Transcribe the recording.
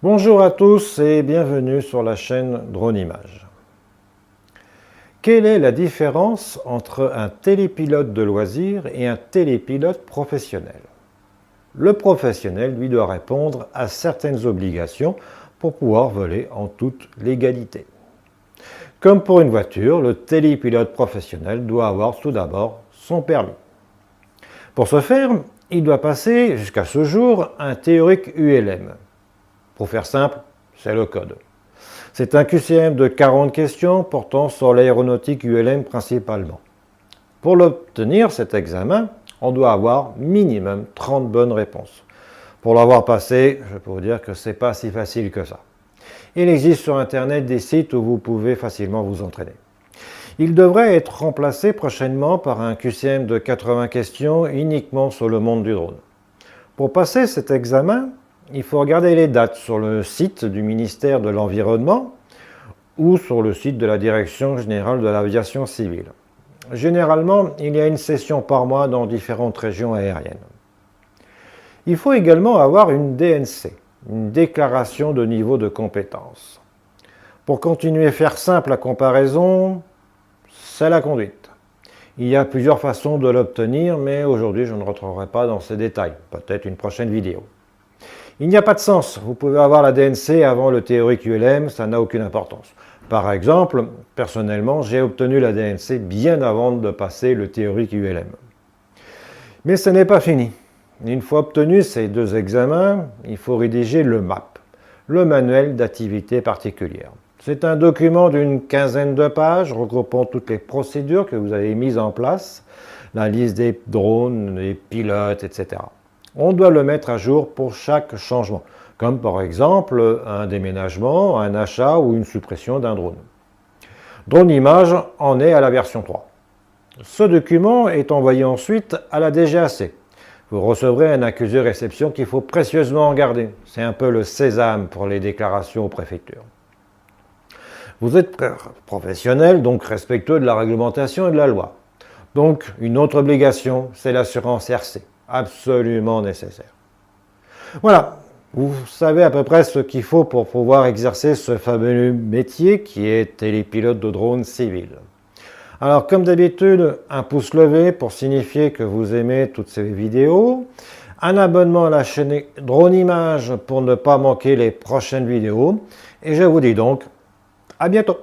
Bonjour à tous et bienvenue sur la chaîne Drone Image. Quelle est la différence entre un télépilote de loisirs et un télépilote professionnel? Le professionnel, lui, doit répondre à certaines obligations pour pouvoir voler en toute légalité. Comme pour une voiture, le télépilote professionnel doit avoir tout d'abord son permis. Pour ce faire, il doit passer jusqu'à ce jour un théorique ULM. Pour faire simple, c'est le code. C'est un QCM de 40 questions portant sur l'aéronautique ULM principalement. Pour l'obtenir, cet examen, on doit avoir minimum 30 bonnes réponses. Pour l'avoir passé, je peux vous dire que ce n'est pas si facile que ça. Il existe sur Internet des sites où vous pouvez facilement vous entraîner. Il devrait être remplacé prochainement par un QCM de 80 questions uniquement sur le monde du drone. Pour passer cet examen, il faut regarder les dates sur le site du ministère de l'Environnement ou sur le site de la Direction générale de l'aviation civile. Généralement, il y a une session par mois dans différentes régions aériennes. Il faut également avoir une DNC, une déclaration de niveau de compétence. Pour continuer à faire simple la comparaison, c'est la conduite. Il y a plusieurs façons de l'obtenir, mais aujourd'hui je ne rentrerai pas dans ces détails, peut-être une prochaine vidéo. Il n'y a pas de sens, vous pouvez avoir la DNC avant le théorique ULM, ça n'a aucune importance. Par exemple, personnellement, j'ai obtenu la DNC bien avant de passer le théorique ULM. Mais ce n'est pas fini. Une fois obtenu ces deux examens, il faut rédiger le MAP, le manuel d'activité particulière. C'est un document d'une quinzaine de pages regroupant toutes les procédures que vous avez mises en place, la liste des drones, des pilotes, etc. On doit le mettre à jour pour chaque changement, comme par exemple un déménagement, un achat ou une suppression d'un drone. Drone Image en est à la version 3. Ce document est envoyé ensuite à la DGAC. Vous recevrez un accusé réception qu'il faut précieusement garder. C'est un peu le sésame pour les déclarations aux préfectures. Vous êtes professionnel, donc respectueux de la réglementation et de la loi. Donc, une autre obligation, c'est l'assurance RC, absolument nécessaire. Voilà, vous savez à peu près ce qu'il faut pour pouvoir exercer ce fameux métier qui est télépilote de drone civil. Alors, comme d'habitude, un pouce levé pour signifier que vous aimez toutes ces vidéos, un abonnement à la chaîne Drone Image pour ne pas manquer les prochaines vidéos, et je vous dis donc à bientôt.